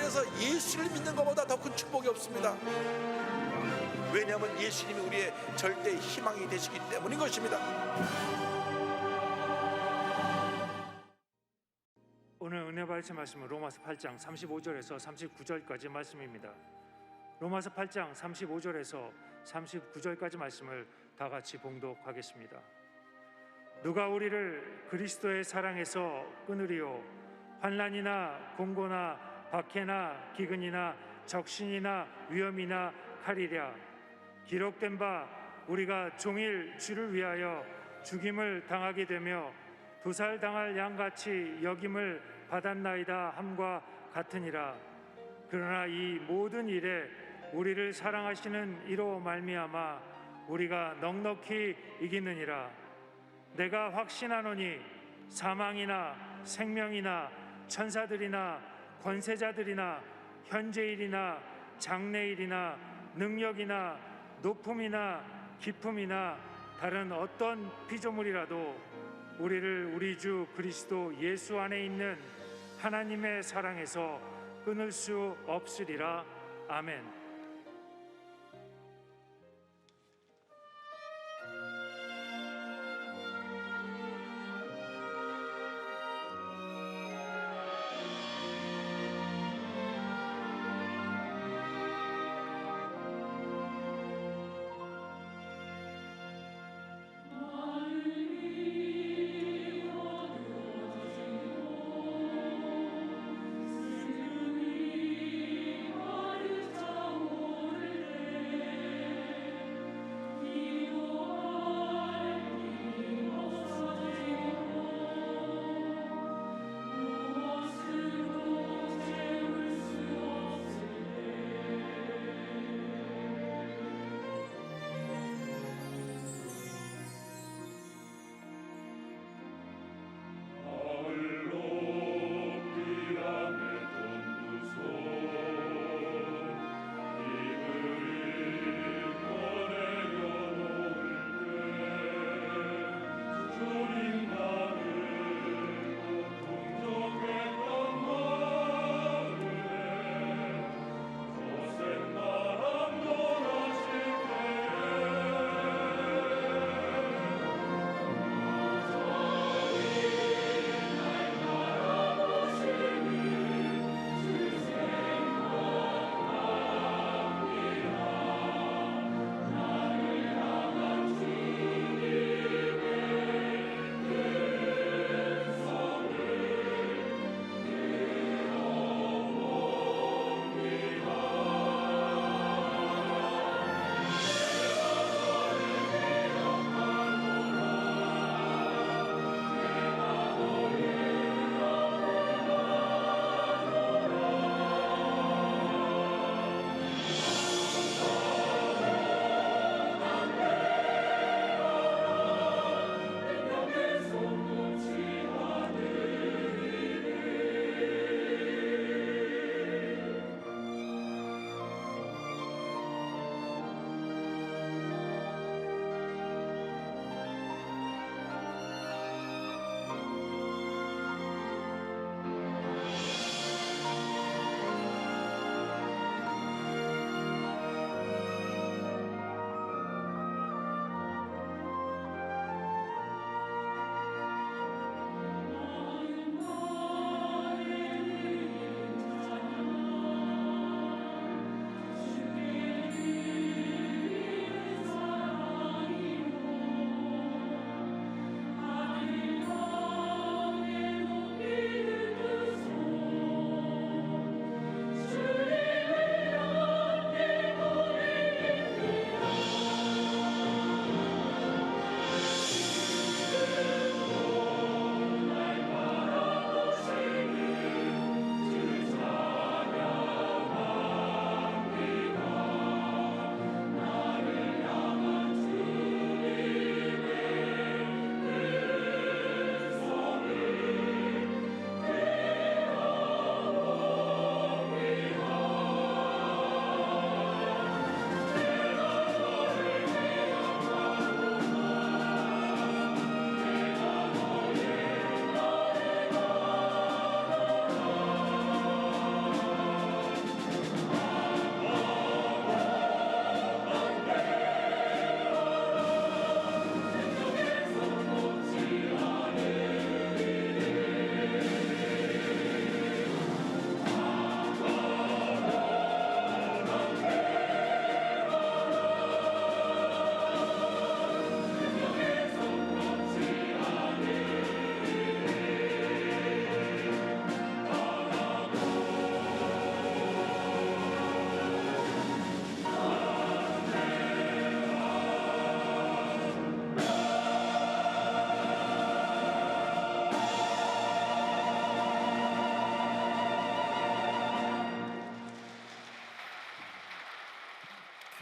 세상에서 예수를 믿는 것보다 더 큰 축복이 없습니다. 왜냐하면 예수님이 우리의 절대 희망이 되시기 때문인 것입니다. 오늘 은혜 받으실 말씀은 로마서 8장 35절에서 39절까지 말씀입니다. 로마서 8장 35절에서 39절까지 말씀을 다 같이 봉독하겠습니다. 누가 우리를 그리스도의 사랑에서 끊으리요? 환난이나 공고나 박해나 기근이나 적신이나 위험이나 칼이랴. 기록된 바 우리가 종일 주를 위하여 죽임을 당하게 되며 도살당할 양같이 여김을 받았나이다 함과 같으니라. 그러나 이 모든 일에 우리를 사랑하시는 이로 말미암아 우리가 넉넉히 이기느니라. 내가 확신하노니 사망이나 생명이나 천사들이나 권세자들이나 현재일이나 장래일이나 능력이나 높음이나 깊음이나 다른 어떤 피조물이라도 우리를 우리 주 그리스도 예수 안에 있는 하나님의 사랑에서 끊을 수 없으리라. 아멘.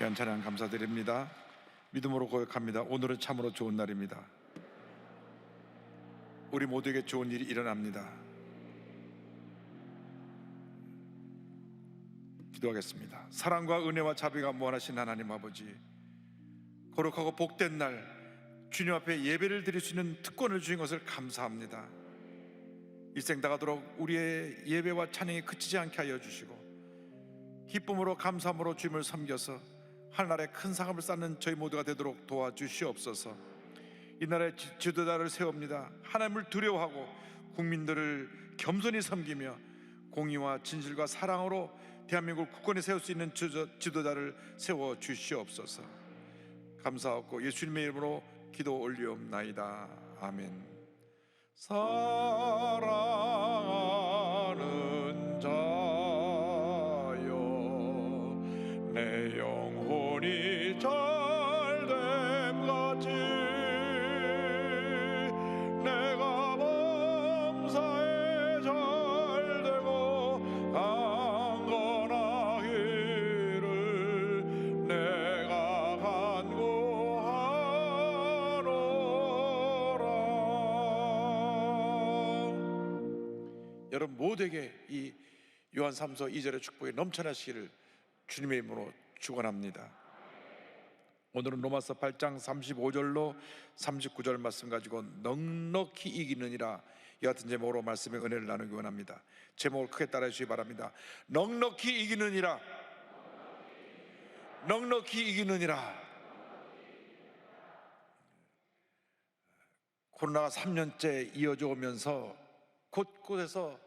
귀한 찬양 감사드립니다. 믿음으로 고백합니다. 오늘은 참으로 좋은 날입니다. 우리 모두에게 좋은 일이 일어납니다. 기도하겠습니다. 사랑과 은혜와 자비가 무한하신 하나님 아버지, 거룩하고 복된 날 주님 앞에 예배를 드릴 수 있는 특권을 주신 것을 감사합니다. 일생 다가도록 우리의 예배와 찬양이 그치지 않게 하여 주시고 기쁨으로 감사함으로 주님을 섬겨서 하늘나라의 큰 상업을 쌓는 저희 모두가 되도록 도와주시옵소서. 이 나라의 지도자를 세웁니다. 하나님을 두려워하고 국민들을 겸손히 섬기며 공의와 진실과 사랑으로 대한민국 국권에 세울 수 있는 지도자를 세워 주시옵소서. 감사하고 예수님의 이름으로 기도 올리옵나이다. 아멘. 사랑하는 자여, 내 영혼이 잘됨같이 내가 범사에 잘되고 강건하기를 내가 간구하노라. 여러분 모두에게 이 요한 3서 2절의 축복이 넘쳐나시기를 주님의 이름으로 축원합니다. 오늘은 로마서 8장 35절로 39절 말씀 가지고 넉넉히 이기느니라, 이 같은 제목으로 말씀의 은혜를 나누기 원합니다. 제목을 크게 따라해 주시기 바랍니다. 넉넉히 이기느니라, 넉넉히 이기느니라. 코로나가 3년째 이어져 오면서 곳곳에서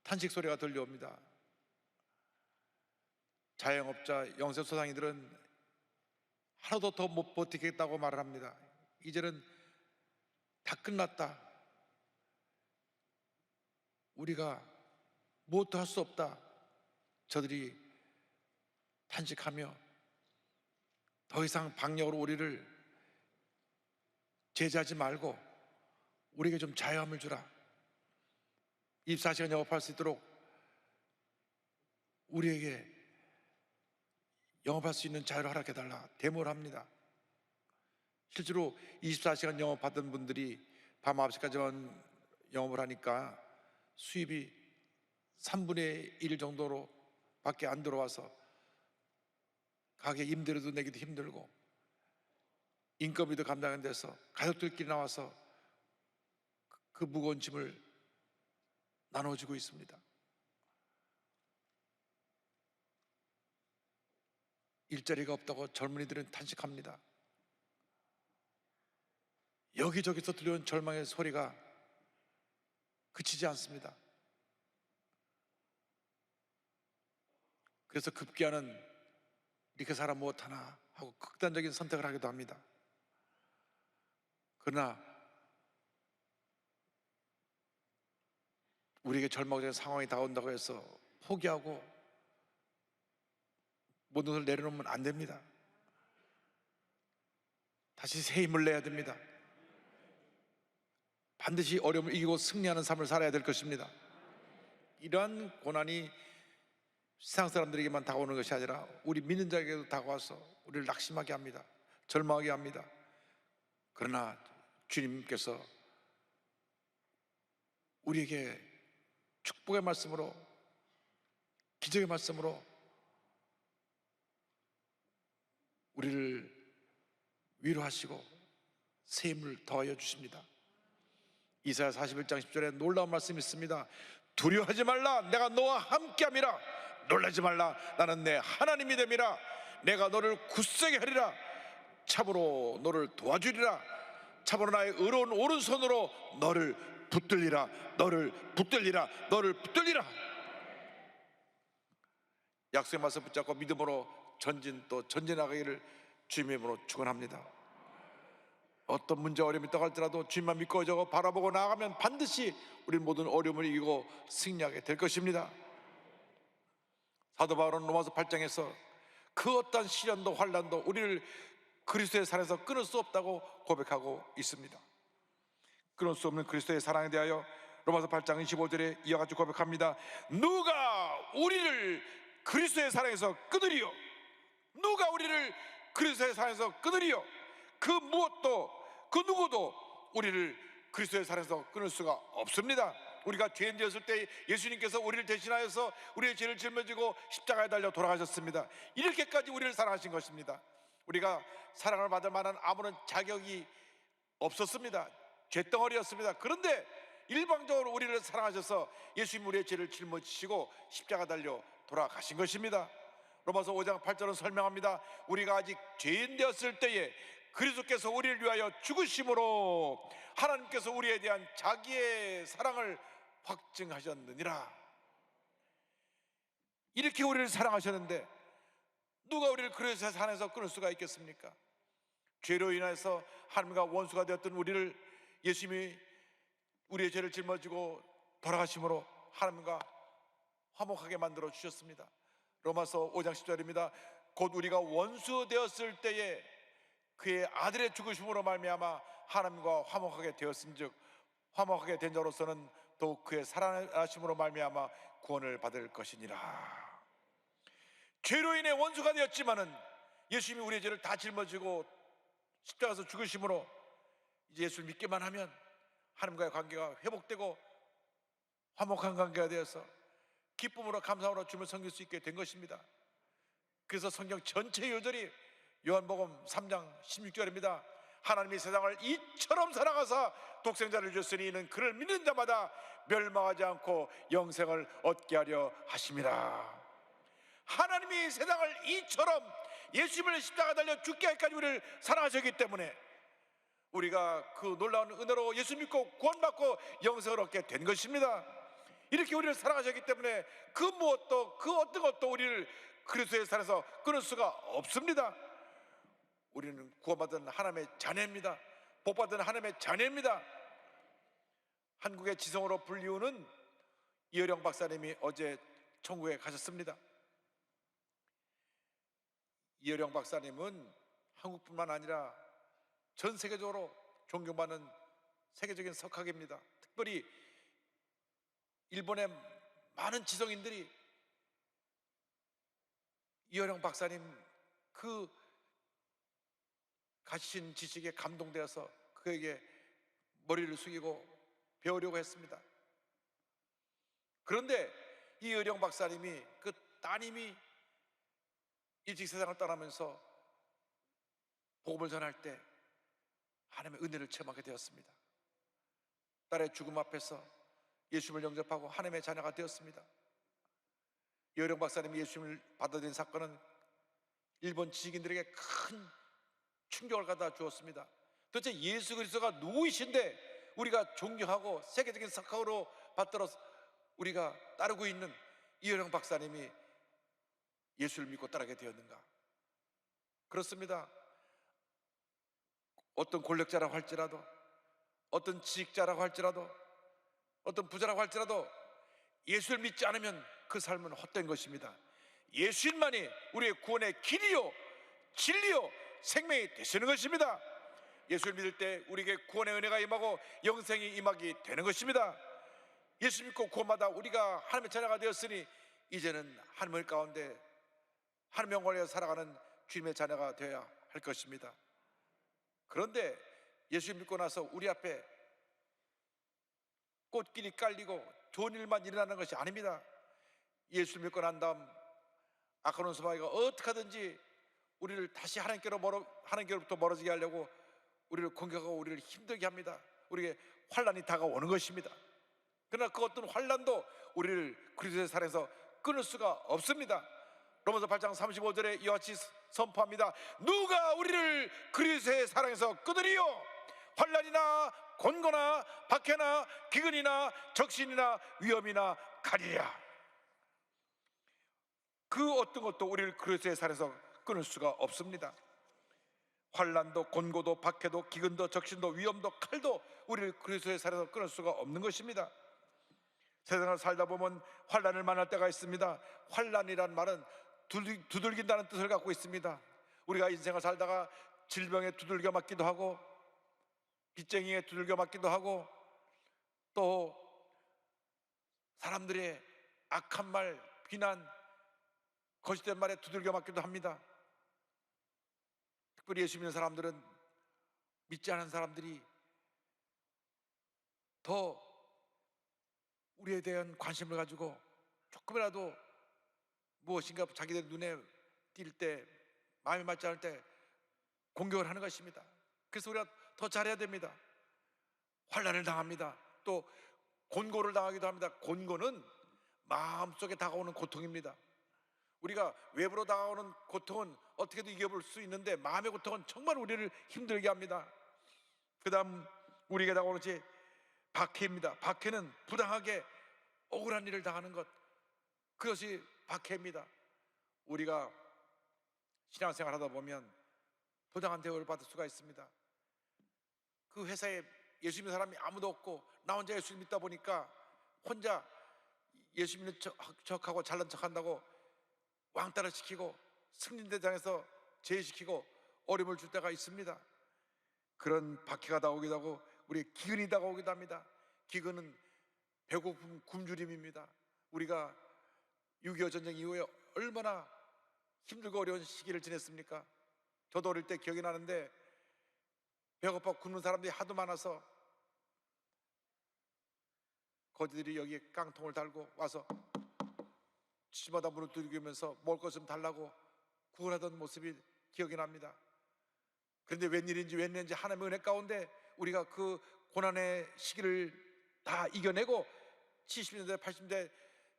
탄식 소리가 들려옵니다. 자영업자, 영세소상인들은 하루도 더 못 버티겠다고 말을 합니다. 이제는 다 끝났다, 우리가 무엇도 할 수 없다, 저들이 탄식하며 더 이상 방역으로 우리를 제재하지 말고 우리에게 좀 자유함을 주라, 24시간 영업할 수 있도록 우리에게 영업할 수 있는 자유를 허락해달라 데모를 합니다. 실제로 24시간 영업하던 분들이 밤 9시까지만 영업을 하니까 수입이 3분의 1 정도로 밖에 안 들어와서 가게 임대료도 내기도 힘들고 인건비도 감당 안 돼서 가족들끼리 나와서 그 무거운 짐을 나눠주고 있습니다. 일자리가 없다고 젊은이들은 탄식합니다. 여기저기서 들려온 절망의 소리가 그치지 않습니다. 그래서 급기야는 이렇게 살아 못하나 하고 극단적인 선택을 하기도 합니다. 그러나 우리에게 절망적인 상황이 다가온다고 해서 포기하고 모든 것을 내려놓으면 안 됩니다. 다시 새 힘을 내야 됩니다. 반드시 어려움을 이기고 승리하는 삶을 살아야 될 것입니다. 이러한 고난이 세상 사람들에게만 다가오는 것이 아니라 우리 믿는 자에게도 다가와서 우리를 낙심하게 합니다. 절망하게 합니다. 그러나 주님께서 우리에게 축복의 말씀으로, 기적의 말씀으로 우리를 위로하시고 새 힘을 더하여 주십니다. 이사야 41장 10절에 놀라운 말씀이 있습니다. 두려워하지 말라, 내가 너와 함께함이라. 놀라지 말라, 나는 내 하나님이 됨이라. 내가 너를 굳세게 하리라. 참으로 너를 도와주리라. 참으로 나의 의로운 오른손으로 너를 붙들리라. 너를 붙들리라. 너를 붙들리라. 약속의 말씀 붙잡고 믿음으로 또 전진하기를 주님의 이름으로 축원합니다. 어떤 문제 어려움이 있다고 할지라도 주님만 믿고 저거 바라보고 나아가면 반드시 우리 모든 어려움을 이기고 승리하게 될 것입니다. 사도 바울은 로마서 8장에서 그 어떤 시련도 환난도 우리를 그리스도의 사랑에서 끊을 수 없다고 고백하고 있습니다. 끊을 수 없는 그리스도의 사랑에 대하여 로마서 8장 25절에 이와 같이 고백합니다. 누가 우리를 그리스도의 사랑에서 끊으리요? 누가 우리를 그리스도의 사랑에서 끊으리요? 그 무엇도 그 누구도 우리를 그리스도의 사랑에서 끊을 수가 없습니다. 우리가 죄인 되었을 때 예수님께서 우리를 대신하여서 우리의 죄를 짊어지고 십자가에 달려 돌아가셨습니다. 이렇게까지 우리를 사랑하신 것입니다. 우리가 사랑을 받을 만한 아무런 자격이 없었습니다. 죄덩어리였습니다. 그런데 일방적으로 우리를 사랑하셔서 예수님 우리의 죄를 짊어지시고 십자가 달려 돌아가신 것입니다. 로마서 5장 8절은 설명합니다. 우리가 아직 죄인 되었을 때에 그리스도께서 우리를 위하여 죽으심으로 하나님께서 우리에 대한 자기의 사랑을 확증하셨느니라. 이렇게 우리를 사랑하셨는데 누가 우리를 그리스도의 사랑에서 끊을 수가 있겠습니까? 죄로 인해서 하나님과 원수가 되었던 우리를 예수님이 우리의 죄를 짊어지고 돌아가심으로 하나님과 화목하게 만들어 주셨습니다. 로마서 5장 10절입니다. 곧 우리가 원수 되었을 때에 그의 아들의 죽으심으로 말미암아 하나님과 화목하게 되었은즉 화목하게 된 자로서는 더욱 그의 살아나심으로 말미암아 구원을 받을 것이니라. 죄로 인해 원수가 되었지만은 예수님이 우리의 죄를 다 짊어지고 십자가에서 죽으심으로 이제 예수를 믿기만 하면 하나님과의 관계가 회복되고 화목한 관계가 되어서 기쁨으로 감사함으로 주님을 섬길 수 있게 된 것입니다. 그래서 성경 전체 요절이 요한복음 3장 16절입니다. 하나님이 세상을 이처럼 사랑하사 독생자를 주셨으니 이는 그를 믿는 자마다 멸망하지 않고 영생을 얻게 하려 하심이라. 하나님이 세상을 이처럼 예수님을 십자가 달려 죽게 하기까지 우리를 사랑하셨기 때문에 우리가 그 놀라운 은혜로 예수 믿고 구원받고 영생을 얻게 된 것입니다. 이렇게 우리를 사랑하셨기 때문에 그 무엇도 그 어떤 것도 우리를 그리스도의 사랑에서 끊을 수가 없습니다. 우리는 구원받은 하나님의 자녀입니다. 복받은 하나님의 자녀입니다. 한국의 지성으로 불리우는 이어령 박사님이 어제 천국에 가셨습니다. 이어령 박사님은 한국뿐만 아니라 전 세계적으로 존경받는 세계적인 석학입니다. 특별히 일본의 많은 지성인들이 이어령 박사님 그 가신 지식에 감동되어서 그에게 머리를 숙이고 배우려고 했습니다. 그런데 이어령 박사님이 그 따님이 일찍 세상을 떠나면서 복음을 전할 때 하나님의 은혜를 체험하게 되었습니다. 딸의 죽음 앞에서 예수님을 영접하고 하나님의 자녀가 되었습니다. 이어령 박사님이 예수님을 받아들인 사건은 일본 지식인들에게 큰 충격을 갖다 주었습니다. 도대체 예수 그리스도가 누구이신데 우리가 존경하고 세계적인 석학으로 받들어 우리가 따르고 있는 이어령 박사님이 예수를 믿고 따르게 되었는가? 그렇습니다. 어떤 권력자라고 할지라도, 어떤 지식자라고 할지라도, 어떤 부자라고 할지라도 예수를 믿지 않으면 그 삶은 헛된 것입니다. 예수님만이 우리의 구원의 길이요 진리요 생명이 되시는 것입니다. 예수를 믿을 때 우리에게 구원의 은혜가 임하고 영생이 임하게 되는 것입니다. 예수 믿고 구원받아 우리가 하나님의 자녀가 되었으니 이제는 하나님 가운데 하나님의 영광을 위해 살아가는 주님의 자녀가 되어야 할 것입니다. 그런데 예수 믿고 나서 우리 앞에 꽃길이 깔리고 좋은 일만 일어나는 것이 아닙니다. 예수 믿고 난 다음 아까운 소마귀가 어떻게 하든지 우리를 다시 하나님께로부터 멀어지게 하려고 우리를 공격하고 우리를 힘들게 합니다. 우리에게 환난이 다가오는 것입니다. 그러나 그 어떤 환난도 우리를 그리스도의 사랑에서 끊을 수가 없습니다. 로마서 8장 35절에 이와 같이 선포합니다. 누가 우리를 그리스도의 사랑에서 끊으리요? 환난이나 곤고나 박해나 기근이나 적신이나 위험이나 가리랴. 그 어떤 것도 우리를 그리스도의 사랑에서 끊을 수가 없습니다. 환난도 곤고도 박해도 기근도 적신도 위험도 칼도 우리를 그리스도의 사랑에서 끊을 수가 없는 것입니다. 세상을 살다 보면 환난을 만날 때가 있습니다. 환난이란 말은 두들긴다는 뜻을 갖고 있습니다. 우리가 인생을 살다가 질병에 두들겨 맞기도 하고 빚쟁이에 두들겨 맞기도 하고 또 사람들의 악한 말, 비난, 거짓된 말에 두들겨 맞기도 합니다. 특별히 예수 믿는 사람들은 믿지 않은 사람들이 더 우리에 대한 관심을 가지고 조금이라도 무엇인가 자기들 눈에 띌 때, 마음에 맞지 않을 때 공격을 하는 것입니다. 그래서 우리가 더 잘해야 됩니다. 환난을 당합니다. 또 곤고를 당하기도 합니다. 곤고는 마음속에 다가오는 고통입니다. 우리가 외부로 다가오는 고통은 어떻게든 이겨볼 수 있는데 마음의 고통은 정말 우리를 힘들게 합니다. 그 다음 우리에게 다가오는 것이 박해입니다. 박해는 부당하게 억울한 일을 당하는 것, 그것이 박해입니다. 우리가 신앙생활 하다 보면 부당한 대우를 받을 수가 있습니다. 그 회사에 예수 믿는 사람이 아무도 없고 나 혼자 예수 믿다 보니까 혼자 예수 믿는 척하고 잘난 척한다고 왕따를 시키고 승진대장에서 제의시키고 어려움을 줄 때가 있습니다. 그런 박해가 다가오기도 하고 우리 기근이 다가오기도 합니다. 기근은 배고픔 굶주림입니다. 우리가 6.25 전쟁 이후에 얼마나 힘들고 어려운 시기를 지냈습니까? 저도 어릴 때 기억이 나는데 배고파 굶는 사람들이 하도 많아서 거지들이 여기에 깡통을 달고 와서 집마다 문을 두드리면서 먹을 것 좀 달라고 구걸하던 모습이 기억이 납니다. 그런데 웬일인지 하나님의 은혜 가운데 우리가 그 고난의 시기를 다 이겨내고 70년대 80년대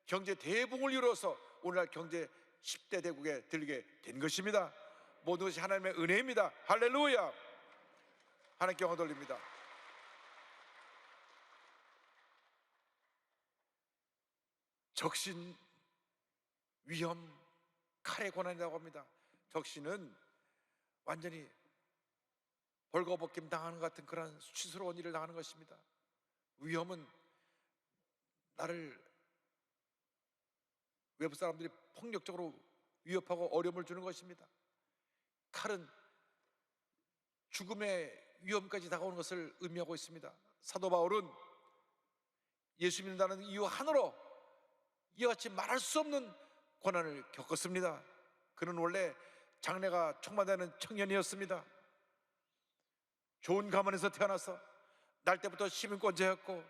경제 대붕을 이루어서 오늘날 경제 10대 대국에 들게 된 것입니다. 모든 것이 하나님의 은혜입니다. 할렐루야. 하나님께 영광 돌립니다. 적신, 위험, 칼의 고난이라고 합니다. 적신은 완전히 벌거벗김 당하는 것 같은 그런 수치스러운 일을 당하는 것입니다. 위험은 나를 외부 사람들이 폭력적으로 위협하고 어려움을 주는 것입니다. 칼은 죽음의 위험까지 다가오는 것을 의미하고 있습니다. 사도 바울은 예수 믿는다는 이유 하나로 이와 같이 말할 수 없는 고난을 겪었습니다. 그는 원래 장래가 촉망되는 청년이었습니다. 좋은 가문에서 태어나서 날 때부터 시민권자였고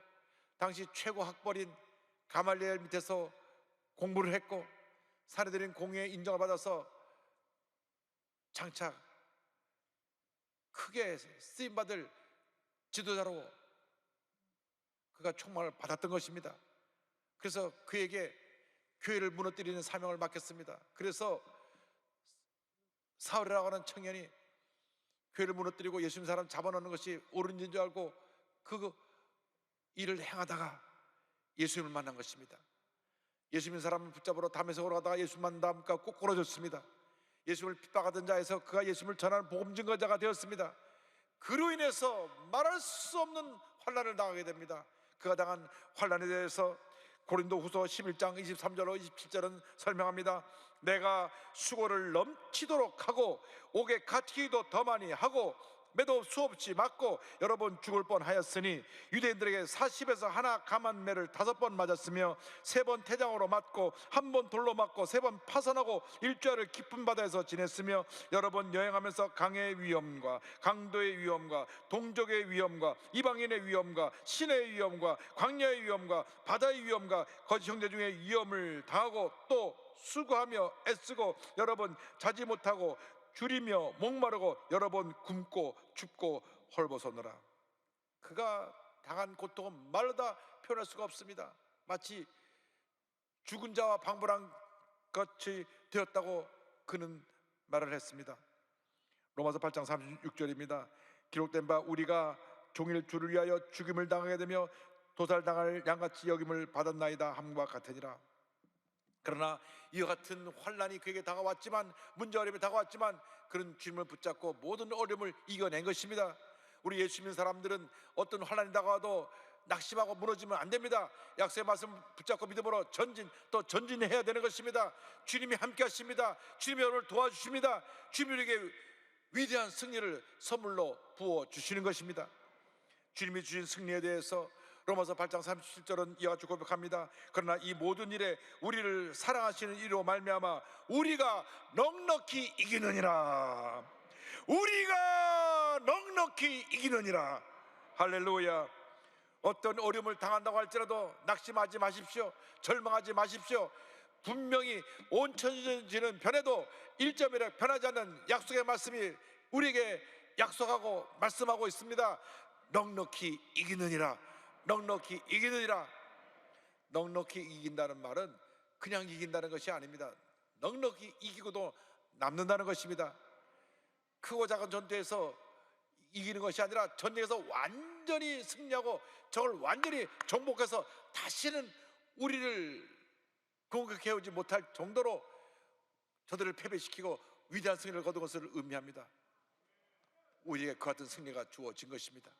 당시 최고 학벌인 가말리엘 밑에서 공부를 했고 사내들인 공의의 인정을 받아서 장차 크게 쓰임받을 지도자로 그가 촉망을 받았던 것입니다. 그래서 그에게 교회를 무너뜨리는 사명을 맡겼습니다. 그래서 사울이라고 하는 청년이 교회를 무너뜨리고 예수 믿는 사람 잡아놓는 것이 옳은 일인 줄 알고 그 일을 행하다가 예수님을 만난 것입니다. 예수 믿는 사람을 붙잡으러 담에색으로 가다가 예수 만나니까 꼭 끊어졌습니다. 예수님을 핍박하던 자에서 그가 예수님을 전하는 복음 증거자가 되었습니다. 그로 인해서 말할 수 없는 환난을 당하게 됩니다. 그가 당한 환난에 대해서 고린도후서 11장 23절로 27절은 설명합니다. 내가 수고를 넘치도록 하고 옥에 갇히기도 더 많이 하고 매도 수없이 맞고 여러 번 죽을 뻔하였으니 유대인들에게 40에서 하나 감한 매를 5번 맞았으며 3번 태장으로 맞고 1번 돌로 맞고 3번 파선하고 일주일을 깊은 바다에서 지냈으며 여러 번 여행하면서 강의 위험과 강도의 위험과 동족의 위험과 이방인의 위험과 신의 위험과 광야의 위험과 바다의 위험과 거짓 형제 중에 위험을 당하고 또 수고하며 애쓰고 여러 번 자지 못하고 줄이며 목마르고 여러 번 굶고 춥고 헐벗었노라. 그가 당한 고통은 말로 다 표현할 수가 없습니다. 마치 죽은 자와 방불한 것이 되었다고 그는 말을 했습니다. 로마서 8장 36절입니다. 기록된 바 우리가 종일 주를 위하여 죽임을 당하게 되며 도살당할 양같이 여김을 받았나이다 함과 같으니라. 그러나 이와 같은 환난이 그에게 다가왔지만 문제 어려움이 다가왔지만 그런 주님을 붙잡고 모든 어려움을 이겨낸 것입니다. 우리 예수 믿는 사람들은 어떤 환난이 다가와도 낙심하고 무너지면 안 됩니다. 약속의 말씀 붙잡고 믿음으로 전진 또 전진해야 되는 것입니다. 주님이 함께 하십니다. 주님이 여러분을 도와주십니다. 주님이 우리에게 위대한 승리를 선물로 부어주시는 것입니다. 주님이 주신 승리에 대해서 로마서 8장 37절은 이와 같이 고백합니다. 그러나 이 모든 일에 우리를 사랑하시는 이로 말미암아 우리가 넉넉히 이기느니라. 우리가 넉넉히 이기느니라. 할렐루야. 어떤 어려움을 당한다고 할지라도 낙심하지 마십시오. 절망하지 마십시오. 분명히 온 천지는 변해도 1.1에 변하지 않는 약속의 말씀이 우리에게 약속하고 말씀하고 있습니다. 넉넉히 이기느니라. 넉넉히 이기느니라. 넉넉히 이긴다는 말은 그냥 이긴다는 것이 아닙니다. 넉넉히 이기고도 남는다는 것입니다. 크고 작은 전투에서 이기는 것이 아니라 전쟁에서 완전히 승리하고 적을 완전히 정복해서 다시는 우리를 공격해오지 못할 정도로 저들을 패배시키고 위대한 승리를 거둔 것을 의미합니다. 우리에게 그 같은 승리가 주어진 것입니다.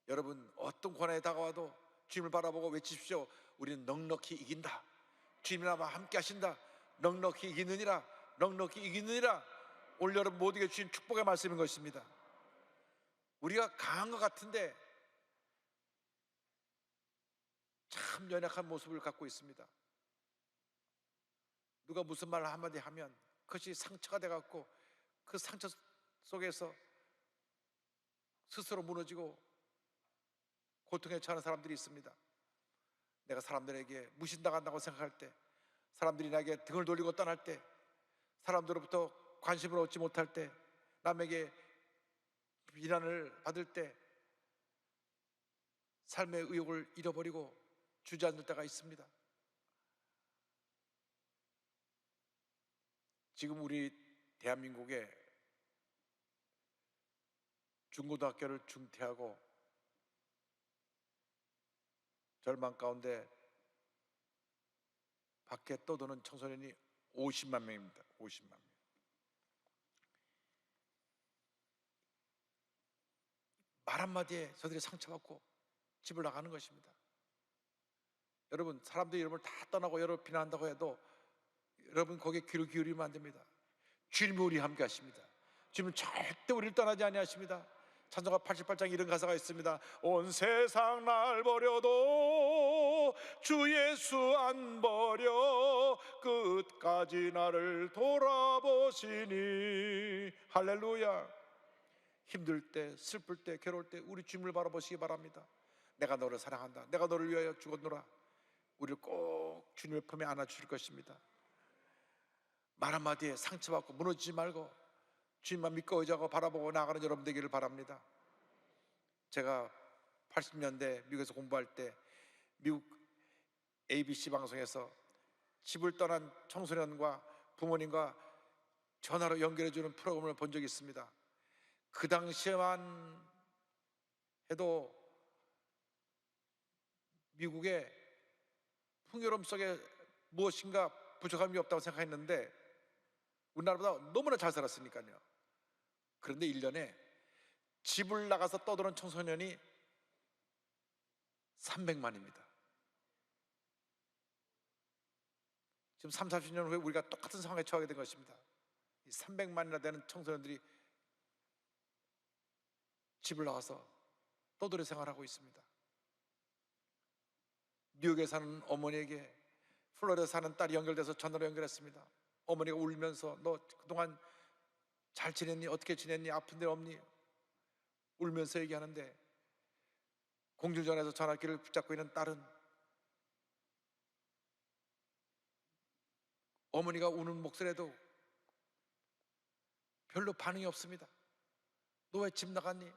여러분, 어떤 고난이 다가와도 주님을 바라보고 외치십시오. 우리는 넉넉히 이긴다. 주님이 나와 함께 하신다. 넉넉히 이기느니라. 넉넉히 이기느니라. 올 여름 모두에게 주신 축복의 말씀인 것입니다. 우리가 강한 것 같은데 참 연약한 모습을 갖고 있습니다. 누가 무슨 말 한마디 하면 그것이 상처가 돼갖고 그 상처 속에서 스스로 무너지고 고통에 처하는 사람들이 있습니다. 내가 사람들에게 무신당한다고 생각할 때, 사람들이 나에게 등을 돌리고 떠날 때, 사람들로부터 관심을 얻지 못할 때, 남에게 비난을 받을 때 삶의 의욕을 잃어버리고 주저앉을 때가 있습니다. 지금 우리 대한민국에 중고등학교를 중퇴하고 절망 가운데 밖에 떠도는 청소년이 50만 명입니다. 50만 명. 말 한마디에 저들이 상처받고 집을 나가는 것입니다. 여러분, 사람들이 여러분을 다 떠나고 여러분을 비난한다고 해도 여러분 거기에 귀를 기울이면 안 됩니다. 주님이 우리 함께 하십니다. 주님은 절대 우리를 떠나지 아니하십니다. 찬송가 88장 이런 가사가 있습니다. 온 세상 날 버려도 주 예수 안 버려 끝까지 나를 돌아보시니. 할렐루야. 힘들 때, 슬플 때, 괴로울 때 우리 주님을 바라보시기 바랍니다. 내가 너를 사랑한다. 내가 너를 위하여 죽었노라. 우리를 꼭 주님의 품에 안아주실 것입니다. 말 한마디에 상처받고 무너지지 말고 주님만 믿고 의지하고 바라보고 나아가는 여러분 되기를 바랍니다. 제가 80년대 미국에서 공부할 때 미국 ABC 방송에서 집을 떠난 청소년과 부모님과 전화로 연결해주는 프로그램을 본 적이 있습니다. 그 당시에만 해도 미국의 풍요로움 속에 무엇인가 부족함이 없다고 생각했는데 우리나라보다 너무나 잘 살았으니까요. 그런데 1년에 집을 나가서 떠도는 청소년이 300만입니다. 지금 3, 40년 후에 우리가 똑같은 상황에 처하게 된 것입니다. 이 300만이나 되는 청소년들이 집을 나가서 떠돌이 생활하고 있습니다. 뉴욕에 사는 어머니에게 플로리다 사는 딸이 연결돼서 전화로 연결했습니다. 어머니가 울면서 너 그동안 잘 지냈니? 어떻게 지냈니? 아픈 데 없니? 울면서 얘기하는데 공중전화에서 전화기를 붙잡고 있는 딸은 어머니가 우는 목소리에도 별로 반응이 없습니다. 너 왜 집 나갔니?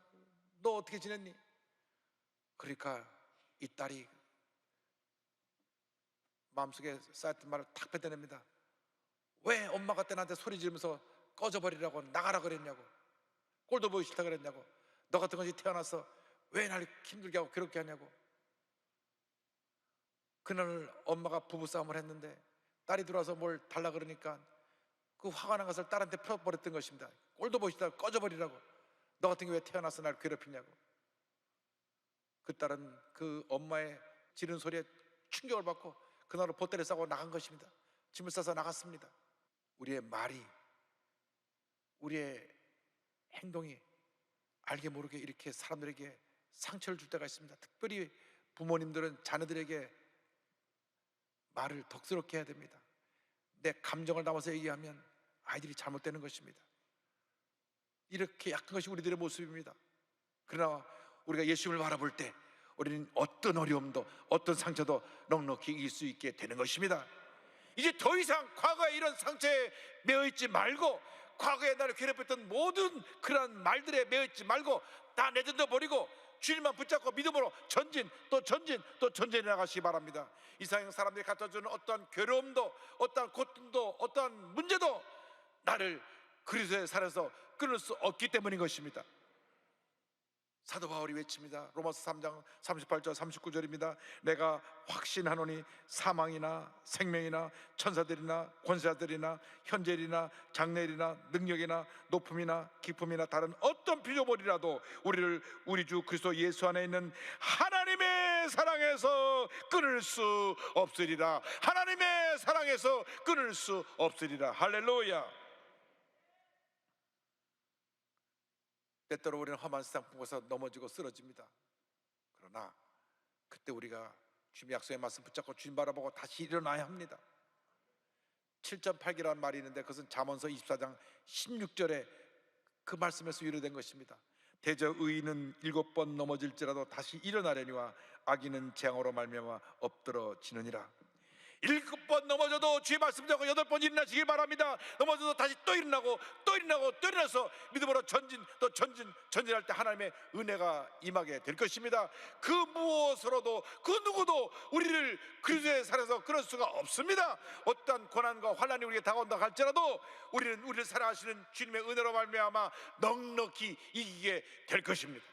너 어떻게 지냈니? 그러니까 이 딸이 마음속에 쌓였던 말을 탁 뱉어냅니다. 왜 엄마가 때 나한테 소리 지르면서 꺼져버리라고 나가라 그랬냐고, 꼴도 보기 싫다 그랬냐고, 너 같은 것이 태어나서 왜 날 힘들게 하고 괴롭게 하냐고. 그날 엄마가 부부싸움을 했는데 딸이 들어와서 뭘 달라 그러니까 그 화가 난 것을 딸한테 풀어버렸던 것입니다. 꼴도 보기 싫다 꺼져버리라고, 너 같은 게 왜 태어나서 날 괴롭히냐고. 그 딸은 그 엄마의 지른 소리에 충격을 받고 그날로 보따리 싸고 나간 것입니다. 짐을 싸서 나갔습니다. 우리의 말이, 우리의 행동이 알게 모르게 이렇게 사람들에게 상처를 줄 때가 있습니다. 특별히 부모님들은 자녀들에게 말을 덕스럽게 해야 됩니다. 내 감정을 담아서 얘기하면 아이들이 잘못되는 것입니다. 이렇게 약한 것이 우리들의 모습입니다. 그러나 우리가 예수님을 바라볼 때 우리는 어떤 어려움도 어떤 상처도 넉넉히 이길 수 있게 되는 것입니다. 이제 더 이상 과거의 이런 상처에 매어있지 말고, 과거에 나를 괴롭혔던 모든 그런 말들에 매어있지 말고 다 내던져 버리고 주님만 붙잡고 믿음으로 전진 또 전진 또 전진해 나가시기 바랍니다. 이 세상 사람들이 갖다주는 어떠한 괴로움도 어떠한 고통도 어떠한 문제도 나를 그리스도의 살에서 끊을 수 없기 때문인 것입니다. 사도 바울이 외칩니다. 로마서 3장 38절 39절입니다. 내가 확신하노니 사망이나 생명이나 천사들이나 권세자들이나 현재일이나 장래일이나 능력이나 높음이나 깊음이나 다른 어떤 피조물이라도 우리를 우리 주 그리스도 예수 안에 있는 하나님의 사랑에서 끊을 수 없으리라. 하나님의 사랑에서 끊을 수 없으리라. 할렐루야. 때때로 우리는 험한 세상 품고서 넘어지고 쓰러집니다. 그러나 그때 우리가 주님의 약속의 말씀 붙잡고 주님 바라보고 다시 일어나야 합니다. 7.8기라는 말이 있는데 그것은 잠언서 24장 16절에 그 말씀에서 유래된 것입니다. 대저 의인은 7번 넘어질지라도 다시 일어나려니와 악인은 재앙으로 말미암아 엎드러지느니라. 7번 넘어져도 주의 말씀 잡고 8번 일어나시길 바랍니다. 넘어져도 다시 또 일어나고 또 일어나고 또 일어나서 믿음으로 전진 또 전진할 때 하나님의 은혜가 임하게 될 것입니다. 그 무엇으로도 그 누구도 우리를 그리스도의 살에서 끊을 수가 없습니다. 어떠한 고난과 환난이 우리에게 다가온다 할지라도 우리는 우리를 사랑하시는 주님의 은혜로 말미암아 넉넉히 이기게 될 것입니다.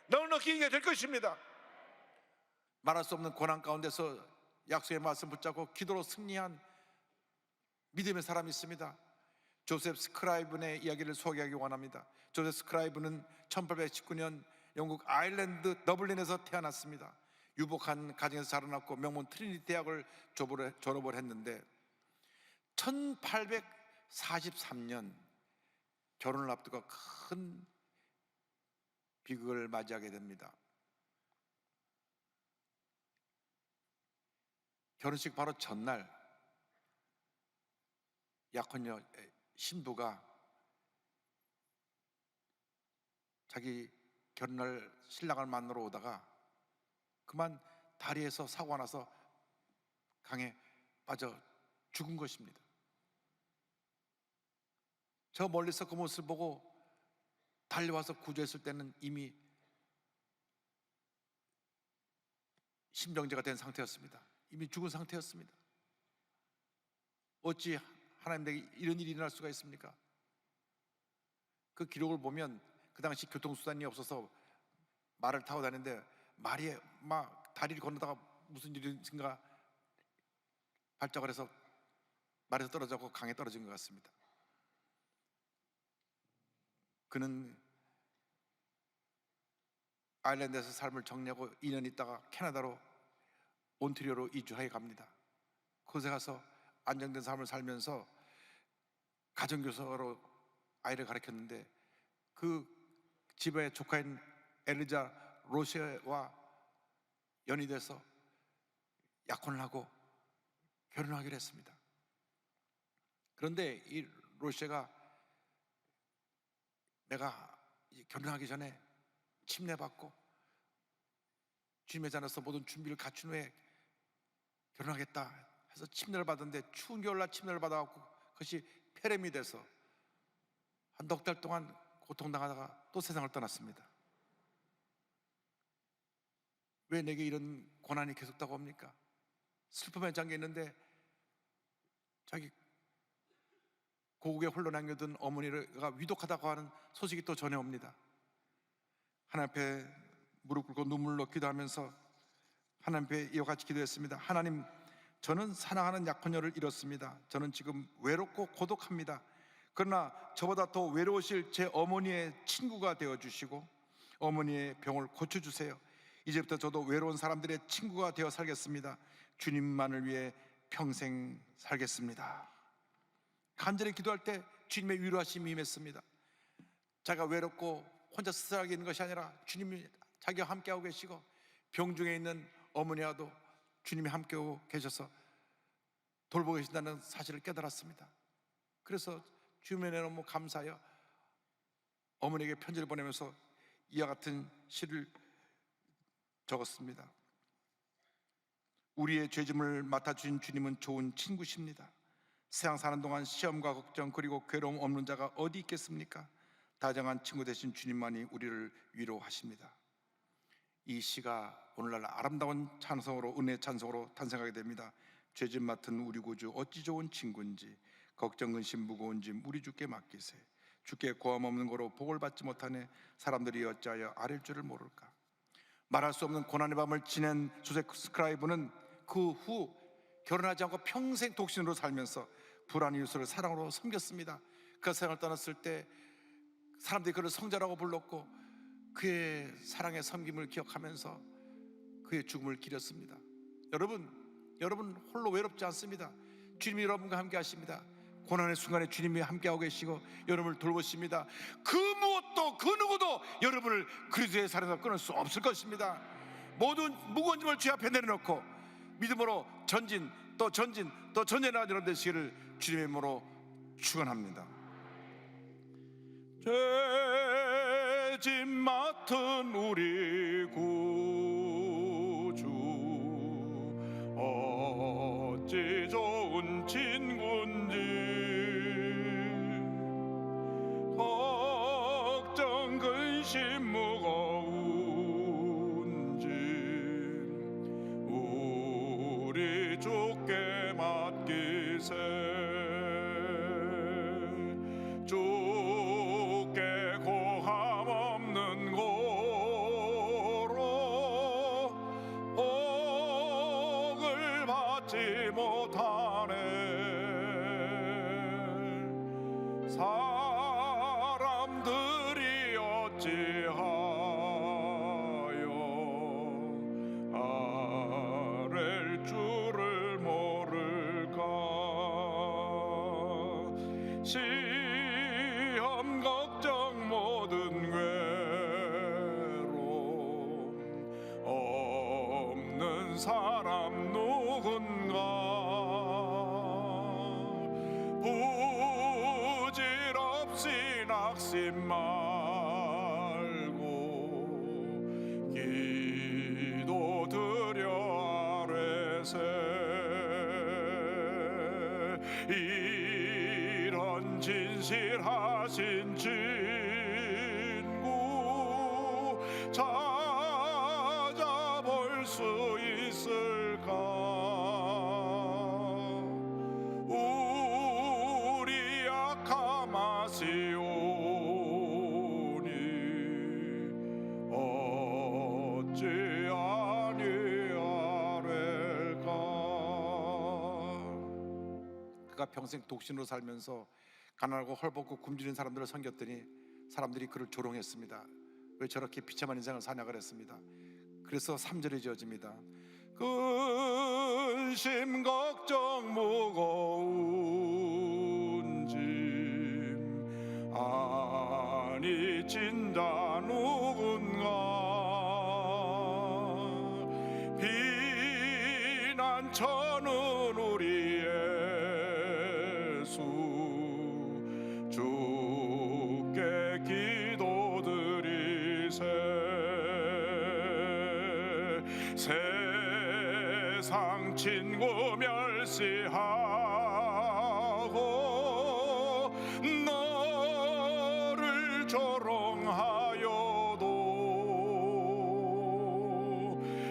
넉넉히 이기게 될 것입니다. 말할 수 없는 고난 가운데서 약속의 말씀 붙잡고 기도로 승리한 믿음의 사람이 있습니다. 조셉 스크라이븐의 이야기를 소개하기 원합니다. 조셉 스크라이븐은 1819년 영국 아일랜드 더블린에서 태어났습니다. 유복한 가정에서 자라났고 명문 트리니티 대학을 졸업을 했는데 1843년 결혼을 앞두고 큰 비극을 맞이하게 됩니다. 결혼식 바로 전날 약혼녀 신부가 자기 결혼할 신랑을 만나러 오다가 그만 다리에서 사고가 나서 강에 빠져 죽은 것입니다. 저 멀리서 그 모습을 보고 달려와서 구조했을 때는 이미 심정지가 된 상태였습니다. 이미 죽은 상태였습니다. 어찌 하나님에게 이런 일이 일어날 수가 있습니까? 그 기록을 보면 그 당시 교통수단이 없어서 말을 타고 다니는데 말이 막 다리를 건너다가 무슨 일인가 발작을 해서 말에서 떨어져서 강에 떨어진 것 같습니다. 그는 아일랜드에서 삶을 정리하고 2년 있다가 캐나다로 온트리오로 이주하여 갑니다. 그곳에 가서 안정된 삶을 살면서 가정교사로 아이를 가르쳤는데 그 집의 조카인 엘리자 로셰와 연이 돼서 약혼을 하고 결혼하기로 했습니다. 그런데 이 로셰가 내가 결혼하기 전에 침례받고 주님의 자녀로서 모든 준비를 갖춘 후에 결혼하겠다 해서 침례를 받았는데 추운 겨울날 침례를 받아갖고 그것이 폐렴이 돼서 한 넉 달 동안 고통당하다가 또 세상을 떠났습니다. 왜 내게 이런 고난이 계속 다가옵니까? 슬픔에 잠겨 있는데 자기 고국에 홀로 남겨둔 어머니가 위독하다고 하는 소식이 또 전해옵니다. 하나님 앞에 무릎 꿇고 눈물로 기도하면서 하나님 앞에 이와 같이 기도했습니다. 하나님, 저는 사랑하는 약혼녀를 잃었습니다. 저는 지금 외롭고 고독합니다. 그러나 저보다 더 외로우실 제 어머니의 친구가 되어주시고 어머니의 병을 고쳐주세요. 이제부터 저도 외로운 사람들의 친구가 되어 살겠습니다. 주님만을 위해 평생 살겠습니다. 간절히 기도할 때 주님의 위로하심이 임했습니다. 자기가 외롭고 혼자 스스로하게 있는 것이 아니라 주님이 자기와 함께하고 계시고 병중에 있는 어머니와도 주님이 함께하고 계셔서 돌보고 계신다는 사실을 깨달았습니다. 그래서 주님의 너무 감사하여 어머니에게 편지를 보내면서 이와 같은 시를 적었습니다. 우리의 죄짐을 맡아주신 주님은 좋은 친구십니다. 세상 사는 동안 시험과 걱정 그리고 괴로움 없는 자가 어디 있겠습니까? 다정한 친구 되신 주님만이 우리를 위로하십니다. 이 시가 오늘날 아름다운 찬송으로, 은혜 찬송으로 탄생하게 됩니다. 죄짐 맡은 우리 구주 어찌 좋은 친구인지, 걱정 근심 무거운 짐 우리 주께 맡기세. 주께 고함 없는 거로 복을 받지 못하네. 사람들이 어찌하여 아랠 줄을 모를까. 말할 수 없는 고난의 밤을 지낸 조셉 스크라이브는 그 후 결혼하지 않고 평생 독신으로 살면서 불안 이웃을 사랑으로 섬겼습니다. 그 세상을 떠났을 때 사람들이 그를 성자라고 불렀고, 그의 사랑의 섬김을 기억하면서 그의 죽음을 기렸습니다. 여러분 홀로 외롭지 않습니다. 주님이 여러분과 함께 하십니다. 고난의 순간에 주님이 함께하고 계시고 여러분을 돌보십니다. 그 무엇도 그 누구도 여러분을 그리스도의 사랑에서 끊을 수 없을 것입니다. 모든 무거운 짐을 주 앞에 내려놓고 믿음으로 전진 또 전진하는 여러분 되시기를 주님의 이름으로 축원합니다. 죄짐 맡은 우리 구주 어찌 좋은 친구인지, 걱정 근심 무거운 짐 우리 주께 맡기세. 주께 고함 없는 고로 복을 받지 못하네. 사람들이 어찌하여 아랠 줄을 모를까. 시험 걱정 모든 괴로움 없는 사람 누군가. 부질없이 낙심 말고 기도 드려 아뢰세. 이런 진실하신 친구 찾아볼 수 있을까. 우리 약함 아시오니 어찌 아니하랴까. 그가 평생 독신으로 살면서 가난하고 헐벗고 굶주린 사람들을 섬겼더니 사람들이 그를 조롱했습니다. 왜 저렇게 비참한 인생을 사냐 그랬습니다. 그래서 3절이 지어집니다. 근심 걱정 무거운 짐 아니 진자 누군가. 비난 쳐는 우리 예수 주께 기도드리세. 세상 친구 멸시하고 너를 조롱하여도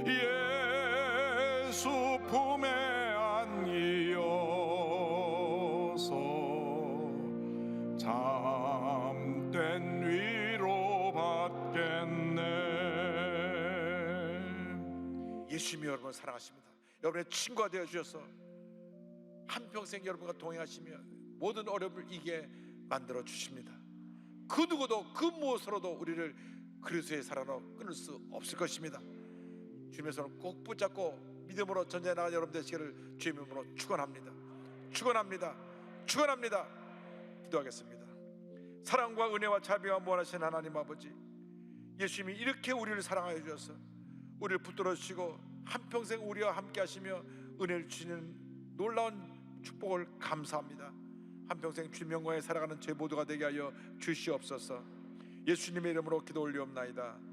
예수 품에 안기어서 참된 위로 받겠네. 예수님이 여러분을 사랑하십니다. 여러분의 친구가 되어 주셔서 한평생 여러분과 동행하시며 모든 어려움을 이기게 만들어 주십니다. 그 누구도 그 무엇으로도 우리를 그리스도의 사랑으로 끊을 수 없을 것입니다. 주님의 손을 꼭 붙잡고 믿음으로 전진해 나가는 여러분 되시기를 주님의 이름으로 축원합니다. 기도하겠습니다. 사랑과 은혜와 자비가 무한하신 하나님 아버지, 예수님이 이렇게 우리를 사랑하여 주셔서 우리를 붙들어 주시고 한평생 우리와 함께 하시며 은혜를 주시는 놀라운 축복을 감사합니다. 한평생 주님 영광에 살아가는 저희 모두가 되게 하여 주시옵소서. 예수님의 이름으로 기도 올리옵나이다.